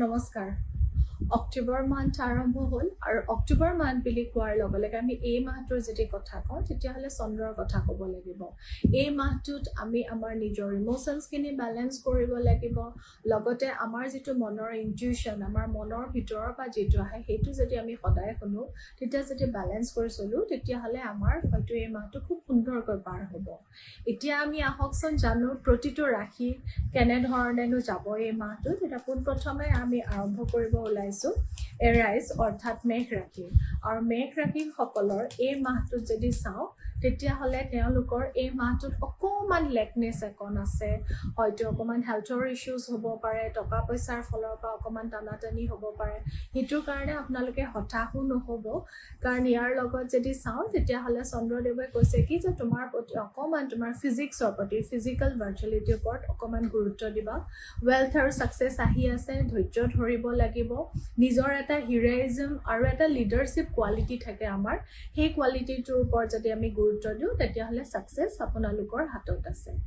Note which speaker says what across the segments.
Speaker 1: নমস্কাৰ। অক্টোবৰ মান্থ আৰম্ভ হ'ল আৰু অক্টোবৰ মান্থ বুলি কোৱাৰ লগে লগে আমি এই মাহটোৰ যদি কথা কওঁ তেতিয়াহ'লে চন্দ্ৰৰ কথা ক'ব লাগিব। এই মাহটোত আমি আমাৰ নিজৰ ইম'শ্যনছখিনি বেলেঞ্চ কৰিব লাগিব, লগতে আমাৰ যিটো মনৰ ইনটিউশ্যন, আমাৰ মনৰ ভিতৰৰ পৰা যিটো আহে সেইটো যদি আমি সদায় শুনো, তেতিয়া যদি বেলেঞ্চ কৰি চলোঁ তেতিয়াহ'লে আমাৰ হয়তো এই মাহটো খুব সুন্দৰকৈ পাৰ হ'ব। এতিয়া আমি আহকচোন জানো প্ৰতিটো ৰাশি কেনেধৰণেনো যাব এই মাহটোত। এতিয়া পোনপ্ৰথমে আমি আৰম্ভ কৰিব ওলাইছোঁ এৰাইজ অৰ্থাৎ মেঘ ৰাশি। আৰু মেঘ ৰাশিসকলৰ এই মাহটোত যদি চাওঁ তেতিয়াহ'লে তেওঁলোকৰ এই মাহটোত অকণমান লেকনেছ একণ আছে, হয়তো অকণমান হেল্থৰ ইছ্যুজ হ'ব পাৰে, টকা পইচাৰ ফালৰ পৰা অকণমান টানাটানি হ'ব পাৰে। সেইটোৰ কাৰণে আপোনালোকে হতাশো নহ'ব, কাৰণ ইয়াৰ লগত যদি চাওঁ তেতিয়াহ'লে চন্দ্ৰদেৱে কৈছে কি যে তোমাৰ প্ৰতি অকণমান তোমাৰ ফিজিক্সৰ প্ৰতি, ফিজিকেল ভাৰ্চুৱেলিটিৰ ওপৰত অকণমান গুৰুত্ব দিবা। ৱেলথ আৰু ছাকচেছ আহি আছে, ধৈৰ্য ধৰিব লাগিব। নিজৰ এটা হিৰ'ইজম আৰু এটা লিডাৰশ্বিপ কোৱালিটি থাকে আমাৰ, সেই কোৱালিটিটোৰ ওপৰত যদি আমি গুৰুত্ব দিওঁ তেতিয়াহ'লে ছাকচেছ আপোনালোকৰ হাতত আছে।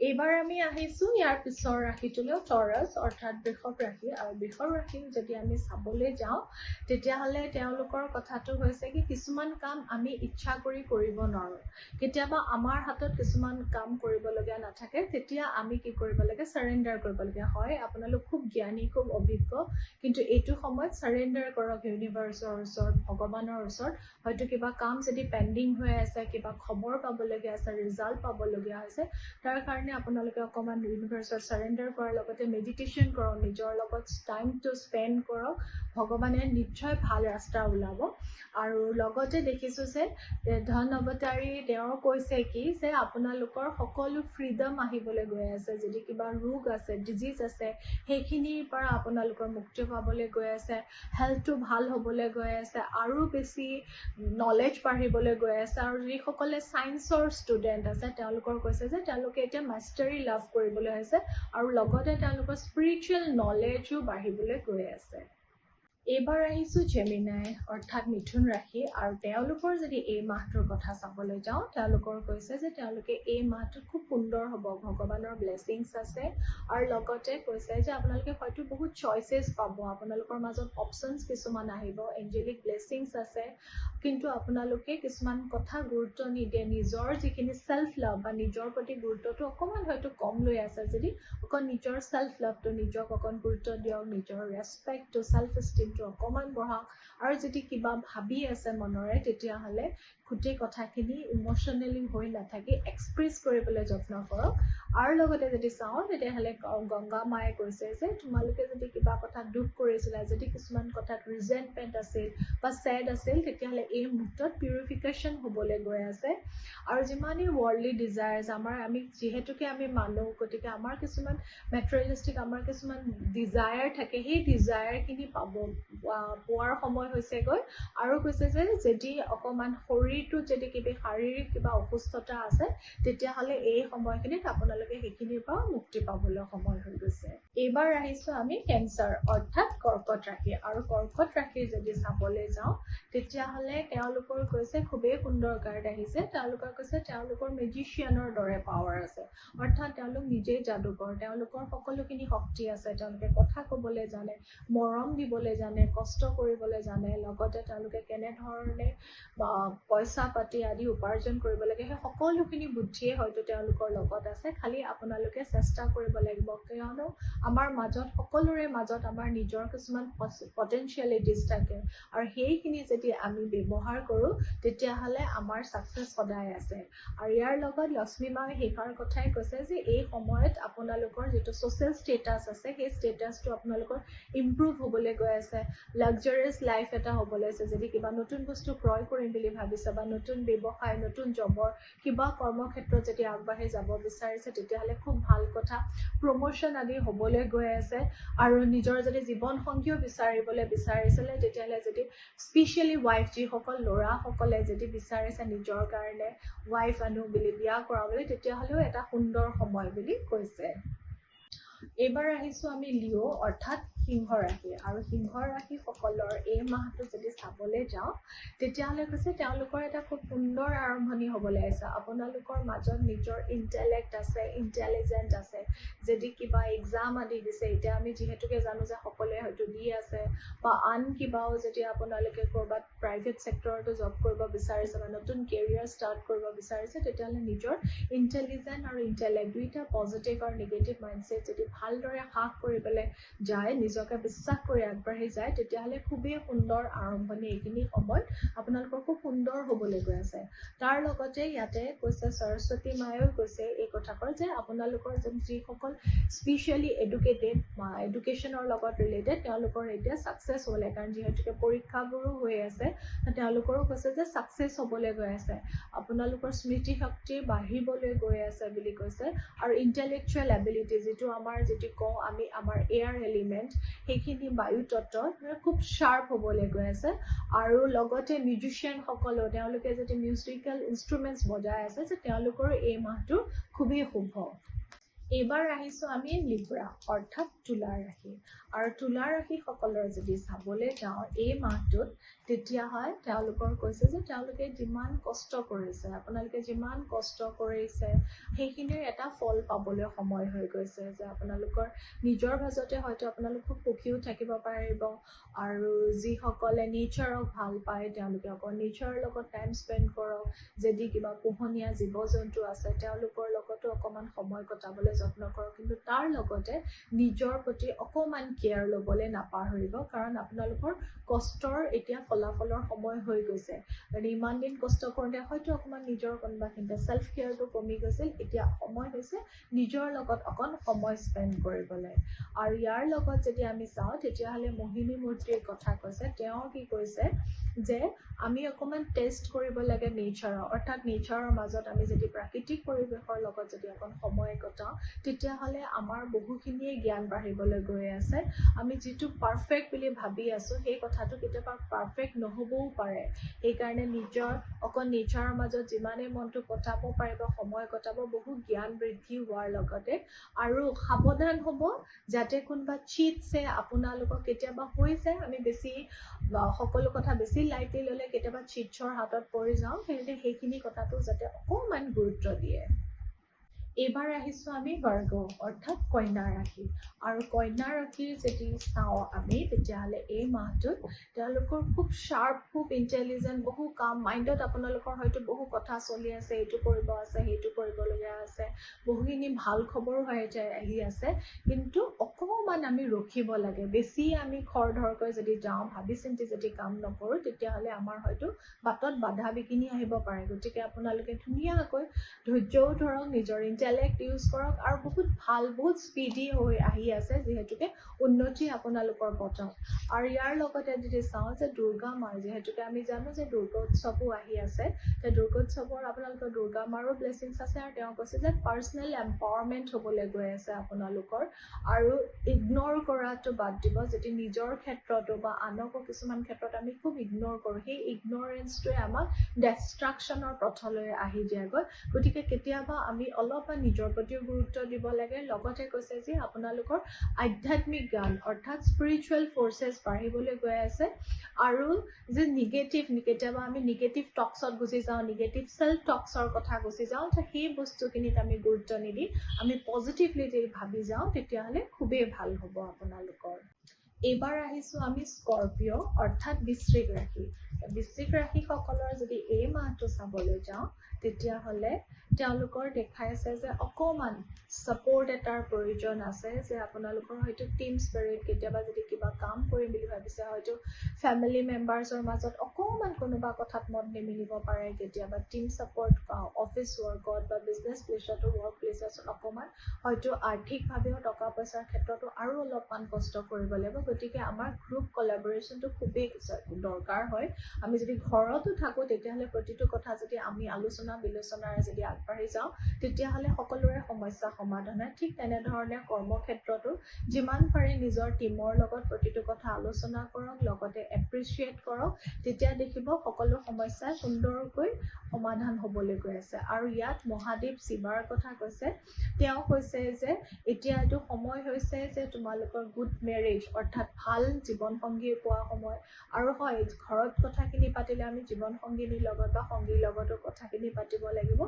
Speaker 1: এইবাৰ আমি আহিছোঁ ইয়াৰ পিছৰ ৰাশিটোলৈ, টৰাছ অৰ্থাৎ বৃষভ ৰাশি। আৰু বৃষভ ৰাশি যদি আমি চাবলৈ যাওঁ তেতিয়াহ'লে তেওঁলোকৰ কথাটো হৈছে কি কিছুমান কাম আমি ইচ্ছা কৰি কৰিব নোৱাৰোঁ। কেতিয়াবা আমাৰ হাতত কিছুমান কাম কৰিবলগীয়া নাথাকে, তেতিয়া আমি কি কৰিব লাগে, ছাৰেণ্ডাৰ কৰিবলগীয়া হয়। আপোনালোক খুব জ্ঞানী, খুব অভিজ্ঞ, কিন্তু এইটো সময়ত ছাৰেণ্ডাৰ কৰক ইউনিভাৰ্চৰ ওচৰত, ভগৱানৰ ওচৰত। হয়তো কিবা কাম যদি পেণ্ডিং হৈ আছে, কিবা খবৰ পাবলগীয়া আছে, ৰিজাল্ট পাবলগীয়া হৈছে, তাৰ কাৰণে আপোনালোকে অকণমান ইউনিভাৰ্চত ছাৰেণ্ডাৰ কৰাৰ লগতে মেডিটেশ্যন কৰক, নিজৰ লগত টাইমটো স্পেণ্ড কৰক, ভগৱানে নিশ্চয় ভাল ৰাস্তা ওলাব। আৰু লগতে দেখিছোঁ যে ধন অৱতাৰী তেওঁ কৈছে কি যে আপোনালোকৰ সকলো ফ্ৰীডম আহিবলৈ গৈ আছে। যদি কিবা ৰোগ আছে, ডিজিজ আছে, সেইখিনিৰ পৰা আপোনালোকৰ মুক্তি পাবলৈ গৈ আছে, হেল্থটো ভাল হ'বলৈ গৈ আছে, আৰু বেছি নলেজ বাঢ়িবলৈ গৈ আছে। আৰু যিসকলে ছায়েন্সৰ ষ্টুডেণ্ট আছে তেওঁলোকৰ কৈছে যে তেওঁলোকে এতিয়া মাষ্টাৰী লাভ কৰিবলৈ হৈছে, আৰু লগতে তেওঁলোকৰ স্পিৰিচুৱেল নলেজো বাঢ়িবলৈ গৈ আছে। এইবাৰ আহিছোঁ জেমিনাই অৰ্থাৎ মিথুন ৰাশি। আৰু তেওঁলোকৰ যদি এই মাহটোৰ কথা চাবলৈ যাওঁ তেওঁলোকৰ কৈছে যে তেওঁলোকে এই মাহটোত খুব সুন্দৰ হ'ব, ভগৱানৰ ব্লেছিংছ আছে। আৰু লগতে কৈছে যে আপোনালোকে হয়তো বহুত চইচেছ পাব, আপোনালোকৰ মাজত অপশ্যনছ কিছুমান আহিব, এঞ্জেলিক ব্লেছিংছ আছে, কিন্তু আপোনালোকে কিছুমান কথা গুৰুত্ব নিদিয়ে। নিজৰ যিখিনি ছেল্ফ লাভ বা নিজৰ প্ৰতি গুৰুত্বটো অকণমান হয়তো কম লৈ আছে, যদি অকণ নিজৰ ছেল্ফ লাভটো, নিজক অকণ গুৰুত্ব দিয়ক, নিজৰ ৰেচপেক্টটো, ছেল্ফ ইষ্টিমটো অকণমান বঢ়াওক। আৰু যদি কিবা ভাবি আছে মনৰে তেতিয়াহ'লে গোটেই কথাখিনি ইম'শ্যনেলি হৈ নাথাকি এক্সপ্ৰেছ কৰিবলৈ যত্ন কৰক। আৰু লগতে যদি চাওঁ তেতিয়াহ'লে গংগা মায়ে কৈছে যে তোমালোকে যদি কিবা কথাত দুখ কৰিছিলা, যদি কিছুমান কথাত ৰিজেণ্টমেণ্ট আছিল বা ছেড আছিল, তেতিয়াহ'লে এই মুহূৰ্তত পিউৰিফিকেশ্যন হ'বলৈ গৈ আছে। আৰু যিমানেই ৱৰ্ল্ডলি ডিজায়াৰ্ছ আমি যিহেতুকে আমি মানুহ, গতিকে আমাৰ কিছুমান মেটেৰিয়েলিষ্টিক আমাৰ কিছুমান ডিজায়াৰ থাকে, সেই ডিজায়াৰখিনি পোৱাৰ সময় হৈছেগৈ। আৰু কৈছে যে যদি অকণমান শৰীৰটোত যদি কিবা শাৰীৰিক কিবা অসুস্থতা আছে তেতিয়াহ'লে এই সময়খিনিত আপোনালোকে সেইখিনিৰ পৰা মুক্তি পাবলৈ সময় হৈ গৈছে। এইবাৰ আহিছোঁ আমি কেঞ্চাৰ অৰ্থাৎ কৰ্কট ৰাশি। আৰু কৰ্কট ৰাশি যদি চাবলৈ যাওঁ তেতিয়াহ'লে তেওঁলোকৰ কৈছে খুবেই সুন্দৰ কাৰ্ড আহিছে। তেওঁলোকৰ কৈছে তেওঁলোকৰ মেজিচিয়ানৰ দৰে পাৱাৰ আছে, অৰ্থাৎ তেওঁলোক নিজেই যাদুকৰ, তেওঁলোকৰ সকলোখিনি শক্তি আছে, তেওঁলোকে কথা ক'বলৈ জানে, মৰম দিবলৈ জানে, কষ্ট কৰিবলৈ জানে, লগতে তেওঁলোকে কেনেধৰণে পইচা পাতি আদি উপাৰ্জন কৰিব লাগে সেই সকলোখিনি বুদ্ধিয়ে হয়তো তেওঁলোকৰ লগত আছে। খালি আপোনালোকে চেষ্টা কৰিব লাগিব, কিয়নো আমাৰ মাজত সকলোৰে মাজত আমাৰ নিজৰ কিছুমান পটেঞ্চিয়েলিটিজ থাকে, আৰু সেইখিনি যদি আমি ব্যৱহাৰ কৰোঁ তেতিয়াহ'লে আমাৰ ছাকচেছ সদায় আছে। আৰু ইয়াৰ লগত লক্ষ্মী মায়ে শেষৰ কথাই কৈছে যে এই সময়ত আপোনালোকৰ যিটো ছ'চিয়েল ষ্টেটাছ আছে সেই ষ্টেটাছটো আপোনালোকৰ ইম্প্ৰুভ হ'বলৈ গৈ আছে, লাক্সাৰিয়াছ লাইফ এটা হ'বলৈ আছে। যদি কিবা নতুন বস্তু ক্ৰয় কৰিম বুলি ভাবিছে বা নতুন ব্যৱসায়, নতুন জবৰ কিবা কৰ্মক্ষেত্ৰত যদি আগবাঢ়ি যাব বিচাৰিছে তেতিয়াহ'লে খুব ভাল কথা, প্ৰমোশ্যন আদি হ'বলৈ গৈ আছে। আৰু নিজৰ যদি জীৱনসংগীও বিচাৰিবলৈ বিচাৰিছিলে তেতিয়াহ'লে যদি স্পেচিয়েলি ৱাইফ, যিসকল ল'ৰাসকলে যদি বিচাৰিছে নিজৰ কাৰণে ৱাইফ আনো বুলি, বিয়া কৰাবলৈ, তেতিয়াহ'লেও এটা সুন্দৰ সময় বুলি কৈছে। এইবাৰ আহিছোঁ আমি লিঅ' অৰ্থাৎ সিংহ ৰাশি আৰু সিংহ ৰাশিসকলৰ এই মাহটো যদি চাবলৈ যাওঁ তেতিয়াহ'লে কৈছে তেওঁলোকৰ এটা খুব সুন্দৰ আৰম্ভণি হ'বলৈ আছে আপোনালোকৰ মাজত নিজৰ ইণ্টেলেক্ট আছে ইণ্টেলিজেণ্ট আছে যদি কিবা এক্সাম আদি দিছে এতিয়া আমি যিহেতুকে জানো যে সকলোৱে হয়তো দি আছে বা আন কিবাও যদি আপোনালোকে ক'ৰবাত প্ৰাইভেট ছেক্টৰতো জব কৰিব বিচাৰিছে বা নতুন কেৰিয়াৰ ষ্টাৰ্ট কৰিব বিচাৰিছে তেতিয়াহ'লে নিজৰ ইণ্টেলিজেণ্ট আৰু ইণ্টেলেক্ট দুইটা পজিটিভ আৰু নিগেটিভ মাইণ্ডছেট যদি ভালদৰে হ্ৰাস কৰিবলৈ যায় নিজকে বিশ্বাস কৰি আগবাঢ়ি যায় তেতিয়াহ'লে খুবেই সুন্দৰ আৰম্ভণি এইখিনি সময়ত আপোনালোকৰ খুব সুন্দৰ হ'বলৈ গৈ আছে তাৰ লগতে ইয়াতে কৈছে সৰস্বতী মায়েও কৈছে এই কথাষাৰ যে আপোনালোকৰ যিসকল স্পেচিয়েলি এডুকেটেড বা এডুকেশ্যনৰ লগত ৰিলেটেড তেওঁলোকৰ এতিয়া ছাকচেছ হ'বলৈ কাৰণ যিহেতুকে পৰীক্ষাবোৰো হৈ আছে তেওঁলোকৰো কৈছে যে ছাকচেছ হ'বলৈ গৈ আছে আপোনালোকৰ স্মৃতিশক্তি বাঢ়িবলৈ গৈ আছে বুলি কৈছে আৰু ইণ্টেলেকচুৱেল এবিলিটি যিটো আমাৰ যিটো কওঁ আমি আমাৰ এয়াৰ এলিমেণ্ট সেইখিনি বায়ু তত্ত্ব খুব শ্বাৰ্প হ'বলৈ গৈ আছে আৰু লগতে মিউজিচিয়ানসকলেও তেওঁলোকে যদি মিউজিকেল ইনষ্ট্ৰুমেণ্টছ বজাই আছে যে তেওঁলোকৰো এই মাহটো খুবেই শুভ এইবাৰ আহিছোঁ আমি লিব্ৰা অৰ্থাৎ তুলা ৰাশি আৰু তুলা ৰাশিসকলৰ যদি চাবলৈ যাওঁ এই মাহটোত তেতিয়া হয় তেওঁলোকৰ কৈছে যে তেওঁলোকে যিমান কষ্ট কৰিছে আপোনালোকে যিমান কষ্ট কৰিছে সেইখিনিৰ এটা ফল পাবলৈ সময় হৈ গৈছে যে আপোনালোকৰ নিজৰ মাজতে হয়তো আপোনালোক খুব সুখীও থাকিব পাৰিব আৰু যিসকলে নেচাৰক ভাল পায় তেওঁলোকে অকল নেচাৰৰ লগত টাইম স্পেণ্ড কৰক যদি কিবা পোহনীয়া জীৱ জন্তু আছে তেওঁলোকৰ লগতো অকণমান সময় কটাবলৈ যত্ন কৰক কিন্তু তাৰ লগতে নিজৰ প্ৰতি অকণমান কেয়াৰ ল'বলৈ নাপাহৰিব কাৰণ আপোনালোকৰ কষ্টৰ এতিয়া ফলাফলৰ সময় হৈ গৈছে কাৰণ ইমান দিন কষ্ট কৰোঁতে হয়তো অকণমান নিজৰ কোনোবাখিনিতে ছেল্ফ কেয়াৰটো কমি গৈছিল এতিয়া সময় হৈছে নিজৰ লগত অকণ সময় স্পেণ্ড কৰিবলৈ আৰু ইয়াৰ লগত যদি আমি চাওঁ তেতিয়াহ'লে মোহিনী মূৰ্তিৰ কথা কৈছে তেওঁ কি কৈছে যে আমি অকণমান টেষ্ট কৰিব লাগে নেচাৰৰ অৰ্থাৎ নেচাৰৰ মাজত আমি যদি প্ৰাকৃতিক পৰিৱেশৰ লগত যদি অকণ সময় কটাওঁ তেতিয়াহ'লে আমাৰ বহুখিনিয়ে জ্ঞান বাঢ়িবলৈ গৈ আছে আমি যিটো পাৰফেক্ট বুলি ভাবি আছোঁ সেই কথাটো কেতিয়াবা পাৰফেক্ট নহ'বও পাৰে সেইকাৰণে নিজৰ অকণ নেচাৰৰ মাজত যিমানেই মনটো কটাব পাৰিব সময় কটাব বহু জ্ঞান বৃদ্ধি হোৱাৰ লগতে আৰু সাৱধান হ'ব যাতে কোনোবা চিটছে আপোনালোকক কেতিয়াবা হৈ যায় আমি বেছি সকলো কথা বেছি লাইটলি ল'লে কেতিয়াবা চিটছৰ হাতত পৰি যাওঁ সেয়েহে সেইখিনি কথাটো যাতে অকণমান গুৰুত্ব দিয়ে এইবাৰ আহিছোঁ আমি বৰ্গ অৰ্থাৎ কন্যা ৰাশি আৰু কন্যা ৰাশিৰ যদি চাওঁ আমি তেতিয়াহ'লে এই মাহটোত তেওঁলোকৰ খুব শ্বাৰ্প খুব ইণ্টেলিজেণ্ট বহু কাম মাইণ্ডত আপোনালোকৰ হয়তো বহু কথা চলি আছে এইটো কৰিব আছে সেইটো কৰিবলগীয়া আছে বহুখিনি ভাল খবৰো আহি আছে কিন্তু অকণমান আমি ৰখিব লাগে বেছি আমি খৰধৰকৈ যদি যাওঁ ভাবি চিন্তি যদি কাম নকৰোঁ তেতিয়াহ'লে আমাৰ হয়তো বাটত বাধা বিঘিনি আহিব পাৰে গতিকে আপোনালোকে ধুনীয়াকৈ ধৈৰ্যও ধৰক নিজৰ ইণ্টেলেক্ট ইউজ কৰক আৰু বহুত ভাল বহুত স্পীডি হৈ আহি আছে যিহেতুকে উন্নতি আপোনালোকৰ পথত আৰু ইয়াৰ লগতে যদি চাওঁ যে দুৰ্গা মাৰ যিহেতুকে আমি জানো যে দুৰ্গা উৎসৱো আহি আছে দুৰ্গা উৎসৱৰ আপোনালোকৰ দুৰ্গা মাৰো ব্লেছিংছ আছে আৰু তেওঁ কৈছে যে পাৰ্চনেল এম্পাৱাৰমেণ্ট হ'বলৈ গৈ আছে আপোনালোকৰ আৰু ইগন'ৰ কৰাটো বাদ দিব যদি নিজৰ ক্ষেত্ৰতো বা আনকো কিছুমান ক্ষেত্ৰত আমি খুব ইগন'ৰ কৰোঁ সেই ইগন'ৰেঞ্চটোৱে আমাক ডেষ্ট্ৰাকশ্যনৰ পথলৈ আহি দিয়াগৈ গতিকে কেতিয়াবা আমি অলপমান নিজৰ প্ৰতিও গুৰুত্ব দিব লাগে লগতে কৈছে যে আপোনালোকৰ আধ্যাত্মিক জ্ঞান অৰ্থাৎ স্পিৰিচুৱেল ফ'ৰ্চেছ বাঢ়িবলৈ গৈ আছে আৰু যে কেতিয়াবা আমি নিগেটিভ টক্সত গুচি যাওঁ নিগেটিভ ছেল্ফ টক্সৰ কথা গুচি যাওঁ সেই বস্তুখিনিত আমি গুৰুত্ব নিদি আমি পজিটিভলি যদি ভাবি যাওঁ তেতিয়াহ'লে খুবেই ভাল হ'ব আপোনালোকৰ এইবাৰ আহিছোঁ আমি স্কৰপিঅ' অৰ্থাৎ বৃশ্চিক ৰাশি বৃশ্চিক ৰাশিসকলৰ যদি এই মাহটো চাবলৈ যাওঁ তেতিয়াহ'লে তেওঁলোকৰ দেখাই আছে যে অকণমান ছাপৰ্ট এটাৰ প্ৰয়োজন আছে যে আপোনালোকৰ হয়তো টিম স্পিৰিট কেতিয়াবা যদি কিবা কাম কৰিম বুলি ভাবিছে হয়তো ফেমিলি মেম্বাৰ্ছৰ মাজত অকণমান কোনোবা কথাত মত নিমিলিব পাৰে কেতিয়াবা টিম ছাপৰ্ট অফিচ ৱৰ্কত বা বিজনেছ প্লেচতো ৱৰ্ক প্লেচত অকণমান হয়তো আৰ্থিকভাৱেও টকা পইচাৰ ক্ষেত্ৰতো আৰু অলপমান কষ্ট কৰিব লাগিব গতিকে আমাৰ গ্ৰুপ কলাবৰেশ্যনটো খুবেই দৰকাৰ হয় আমি যদি ঘৰতো থাকোঁ তেতিয়াহ'লে প্ৰতিটো কথা যদি আমি আলোচনা বিলোচনাৰে যদি আগবাঢ়ি যাওঁ তেতিয়াহ'লে সকলোৰে সমস্যা সমাধান হয় ঠিক তেনেধৰণে কৰ্মক্ষেত্ৰতো যিমান পাৰে নিজৰ টীমৰ লগত প্ৰতিটো কথা আলোচনা কৰক লগতে এপ্ৰিচিয়েট কৰক তেতিয়া দেখিব সকলো সমস্যাই সুন্দৰকৈ সমাধান হ'বলৈ গৈ আছে আৰু ইয়াত মহাদেৱ শিৱাৰ কথা কৈছে তেওঁ কৈছে যে এতিয়া এইটো সময় হৈছে যে তোমালোকৰ গুড মেৰেজ অৰ্থাৎ অৰ্থাৎ ভাল জীৱনসংগী পোৱা সময় আৰু হয় ঘৰত কথাখিনি পাতিলে আমি জীৱনসংগিনীৰ লগত বা সংগীৰ লগতো কথাখিনি পাতিব লাগিব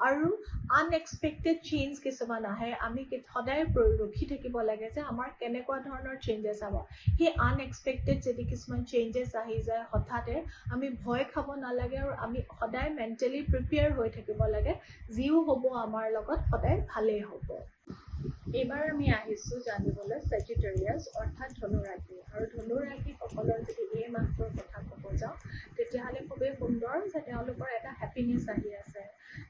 Speaker 1: আৰু আনএক্সপেক্টেড চেঞ্জ কিছুমান আহে আমি সদায় ৰখি থাকিব লাগে যে আমাৰ কেনেকুৱা ধৰণৰ চেঞ্জেছ হ'ব সেই আনএক্সপেক্টেড যদি কিছুমান চেঞ্জেছ আহি যায় হঠাতে আমি ভয় খাব নালাগে আৰু আমি সদায় মেণ্টেলি প্ৰিপেয়াৰ হৈ থাকিব লাগে যিও হ'ব আমাৰ লগত সদায় ভালেই হ'ব এইবাৰ আমি আহিছোঁ জানিবলৈ চেজিটেৰিয়াছ অৰ্থাৎ ধনুৰাশি আৰু ধনুৰাশিসকলৰ যদি এই মাহটোৰ কথা ক'ব যাওঁ তেতিয়াহ'লে খুবেই সুন্দৰ যে তেওঁলোকৰ এটা হেপিনেছ আহি আছে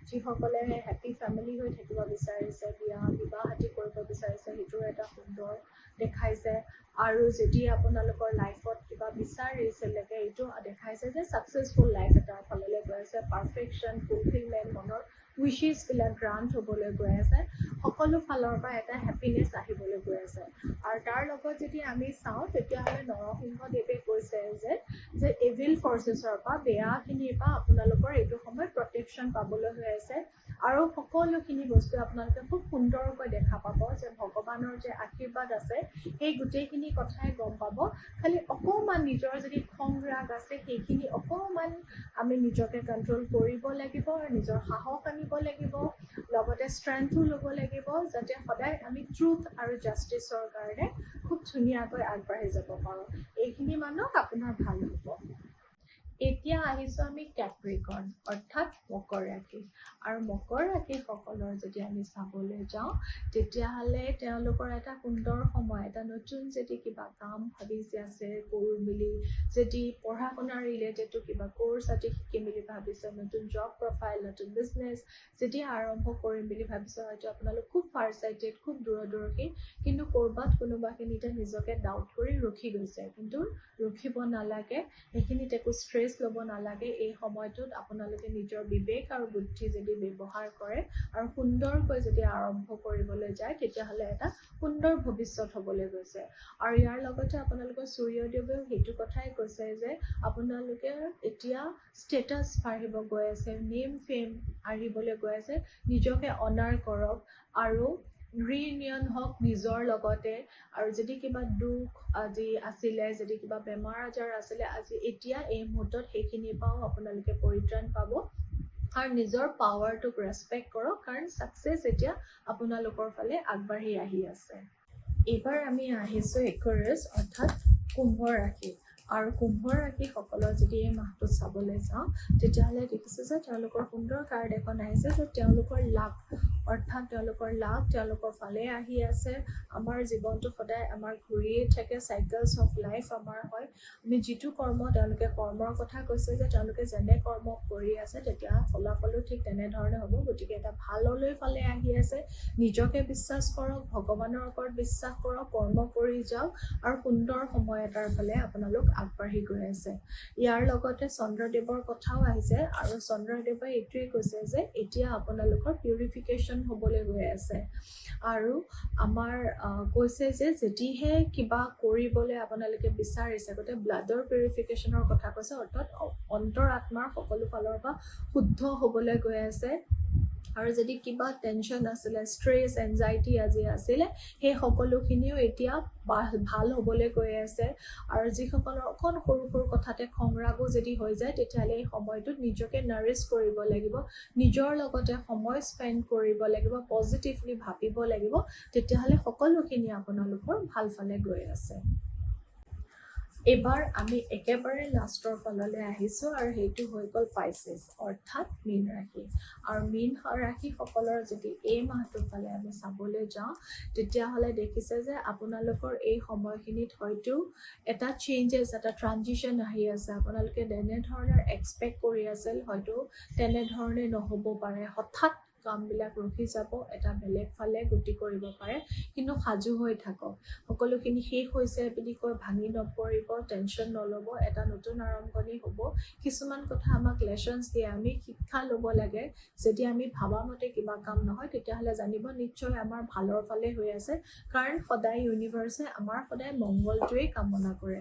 Speaker 1: যিসকলে হেপী ফেমিলি হৈ থাকিব বিচাৰিছে বিবাহ আদি কৰিব বিচাৰিছে সেইটোৰ এটা সুন্দৰ দেখাইছে আৰু যদি আপোনালোকৰ লাইফত কিবা বিচাৰিছিলেগে এইটো দেখাইছে যে ছাকচেছফুল লাইফ এটাৰ ফাললৈ গৈ আছে পাৰফেকশ্যন ফুলফিলমেণ্ট মনৰ উইচেছবিলাক গ্ৰাণ্ট হ'বলৈ গৈ আছে সকলো ফালৰ পৰা এটা হেপিনেছ আহিবলৈ গৈ আছে আৰু তাৰ লগত যদি আমি চাওঁ তেতিয়াহ'লে নৰসিংহদেৱে কৈছে যে ইভিল ফৰ্চেছৰ পৰা বেয়াখিনিৰ পৰা আপোনালোকৰ এইটো সময়ত প্ৰটেকশ্যন পাবলৈ হৈ আছে আৰু সকলোখিনি বস্তু আপোনালোকে খুব সুন্দৰকৈ দেখা পাব যে ভগৱানৰ যে আশীৰ্বাদ আছে সেই গোটেইখিনি কথাই গম পাব খালি অকণমান নিজৰ যদি খং ৰাগ আছে সেইখিনি অকণমান আমি নিজকে কণ্ট্ৰল কৰিব লাগিব আৰু নিজৰ সাহস আনিব লাগিব লগতে ষ্ট্ৰেংথো ল'ব লাগিব যাতে সদায় আমি ট্ৰুথ আৰু জাষ্টিছৰ কাৰণে খুব ধুনীয়াকৈ আগবাঢ়ি যাব পাৰোঁ এইখিনি মানক আপোনাৰ ভাল হ'ব এতিয়া আহিছোঁ আমি কেপ্ৰিকৰ্ণ অৰ্থাৎ মকৰ ৰাশি আৰু মকৰ ৰাশিসকলৰ যদি আমি চাবলৈ যাওঁ তেতিয়াহ'লে তেওঁলোকৰ এটা সুন্দৰ সময় এটা নতুন যদি কিবা কাম ভাবি আছে কৰোঁ বুলি যদি পঢ়া শুনাৰ ৰিলেটেডো কিবা কোৰ্চ আদি শিকিম বুলি ভাবিছে নতুন জব প্ৰফাইল নতুন বিজনেছ যদি আৰম্ভ কৰিম বুলি ভাবিছে হয়তো আপোনালোক খুব ফাৰ চাইটেড খুব দূৰদৰ্শী কিন্তু ক'ৰবাত কোনোবাখিনিতে নিজকে ডাউট কৰি ৰখি গৈছে কিন্তু ৰখিব নালাগে সেইখিনিত একো ষ্ট্ৰেছ ল'ব নালাগে এই সময়টোত আপোনালোকে নিজৰ বিবেক আৰু বুদ্ধি যদি ব্যৱহাৰ কৰে আৰু সুন্দৰকৈ যদি আৰম্ভ কৰিবলৈ যায় তেতিয়াহ'লে এটা সুন্দৰ ভৱিষ্যত হ'বলৈ গৈছে আৰু ইয়াৰ লগতে আপোনালোকৰ সূৰ্যদেৱেও সেইটো কথাই কৈছে যে আপোনালোকে এতিয়া ষ্টেটাছ বাঢ়িব গৈ আছে নেম ফেম আহিবলৈ গৈ আছে নিজকে অনাৰ কৰক আৰু ৰিইউনিয়ন হওক নিজৰ লগতে আৰু যদি কিবা দুখ আজি আছিলে যদি কিবা বেমাৰ আজাৰ আছিলে আজি এতিয়া এই মুহূৰ্তত সেইখিনিৰ পৰাও আপোনালোকে পৰিত্ৰাণ পাব আৰু নিজৰ পাৱাৰটোক ৰেচপেক্ট কৰক কাৰণ ছাকচেছ এতিয়া আপোনালোকৰ ফালে আগবাঢ়ি আহি আছে এইবাৰ আমি আহিছোঁ একুৱাৰিয়াছ অৰ্থাৎ কুম্ভ ৰাশি আৰু কুম্ভ ৰাশিসকলৰ যদি এই মাহটোত চাবলৈ যাওঁ তেতিয়াহ'লে দেখিছোঁ যে তেওঁলোকৰ সুন্দৰ কাৰ্ড এখন আহিছে যে তেওঁলোকৰ লাভ অৰ্থাৎ তেওঁলোকৰ লাভ তেওঁলোকৰ ফালে আহি আছে আমাৰ জীৱনটো সদায় আমাৰ ঘূৰিয়ে থাকে চাইকেলছ অফ লাইফ আমাৰ হয় আমি যিটো কৰ্ম তেওঁলোকে কৰ্মৰ কথা কৈছে যে তেওঁলোকে যেনে কৰ্ম কৰি আছে তেতিয়া ফলাফলো ঠিক তেনেধৰণে হ'ব গতিকে এটা ভাললৈ ফালে আহি আছে নিজকে বিশ্বাস কৰক ভগৱানৰ ওপৰত বিশ্বাস কৰক কৰ্ম কৰি যাওক আৰু সুন্দৰ সময় এটাৰ ফালে আপোনালোক আগবাঢ়ি গৈ আছে ইয়াৰ লগতে চন্দ্ৰদেৱৰ কথাও আহিছে আৰু চন্দ্ৰদেৱে এইটোৱে কৈছে যে এতিয়া আপোনালোকৰ পিউৰিফিকেশ্যন হ'বলৈ গৈ আছে আৰু আমাৰ কৈছে যে যদিহে কিবা কৰিবলৈ আপোনালোকে বিচাৰিছে গতিকে ব্লাডৰ পিউৰিফিকেশ্যনৰ কথা কৈছে অৰ্থাৎ অন্তৰ আত্মাৰ সকলো ফালৰ পৰা শুদ্ধ হ'বলৈ গৈ আছে আৰু যদি কিবা টেনশ্যন আছিলে ষ্ট্ৰেছ এনজাইটি আজি আছিলে সেই সকলোখিনিও এতিয়া ভাল হ'বলৈ গৈ আছে আৰু যিসকলৰ অকণ সৰু সৰু কথাতে খং ৰাগো যদি হৈ যায় তেতিয়াহ'লে এই সময়টোত নিজকে নাৰিছ কৰিব লাগিব নিজৰ লগতে সময় স্পেণ্ড কৰিব লাগিব পজিটিভলি ভাবিব লাগিব তেতিয়াহ'লে সকলোখিনি আপোনালোকৰ ভাল ফালে গৈ আছে এইবাৰ আমি একেবাৰে লাষ্টৰ ফাললৈ আহিছোঁ আৰু সেইটো হৈ গ'ল পাইছেছ অৰ্থাৎ মীন ৰাশি আৰু মীন ৰাশিসকলৰ যদি এই মাহটোৰ ফালে আমি চাবলৈ যাওঁ তেতিয়াহ'লে দেখিছে যে আপোনালোকৰ এই সময়খিনিত হয়তো এটা চেঞ্জেছ এটা ট্ৰানজিশ্যন আহি আছে আপোনালোকে তেনেধৰণৰ এক্সপেক্ট কৰি আছিল হয়তো তেনেধৰণে নহ'ব পাৰে হঠাৎ কামবিলাক ৰখি যাব এটা বেলেগ ফালে গতি কৰিব পাৰে কিন্তু সাজু হৈ থাকক সকলোখিনি শেষ হৈছে বুলি কৈ ভাঙি নপৰিব টেনশ্যন নল'ব এটা নতুন আৰম্ভণি হ'ব কিছুমান কথা আমাক লেচনছ দিয়ে আমি শিক্ষা ল'ব লাগে যদি আমি ভাবামতে কিবা কাম নহয় তেতিয়াহ'লে জানিব নিশ্চয় আমাৰ ভালৰ ফালে হৈ আছে কাৰণ সদায় ইউনিভাৰ্ছে আমাৰ সদায় মংগলটোৱেই কামনা কৰে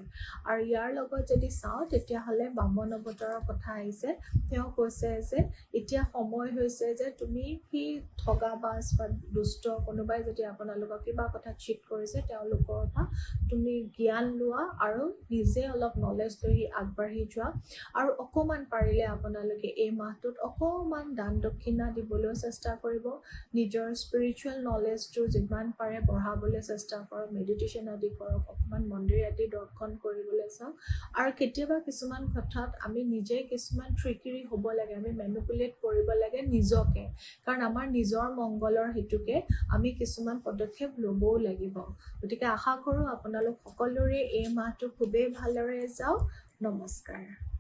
Speaker 1: আৰু ইয়াৰ লগত যদি চাওঁ তেতিয়াহ'লে বামন অৱতাৰৰ কথা আহিছে তেওঁ কৈছে যে এতিয়া সময় হৈছে যে তুমি সি ঠগাবাজ বা দুষ্ট কোনোবাই যদি আপোনালোকক কিবা কথা চিট কৰিছে তেওঁলোকৰ পৰা তুমি জ্ঞান লোৱা আৰু নিজে অলপ নলেজ লৈ আগবাঢ়ি যোৱা আৰু অকণমান পাৰিলে আপোনালোকে এই মাহটোত অকণমান দান দক্ষিণা দিবলৈ চেষ্টা কৰিব নিজৰ স্পিৰিচুৱেল নলেজটো যিমান পাৰে বঢ়াবলৈ চেষ্টা কৰক মেডিটেশ্যন আদি কৰক অকণমান মন্দিৰ আদি দৰ্শন কৰিবলৈ চাওক আৰু কেতিয়াবা কিছুমান কথাত আমি নিজে কিছুমান ট্ৰিকিৰি হ'ব লাগে আমি মেনিপুলেট কৰিব লাগে নিজকে কাৰণ আমাৰ নিজৰ মংগলৰ হেতুকে আমি কিছুমান পদক্ষেপ ল'বও লাগিব গতিকে আশা কৰোঁ আপোনালোক সকলোৰে এই মাহটো খুবেই ভালদৰে যাওক নমস্কাৰ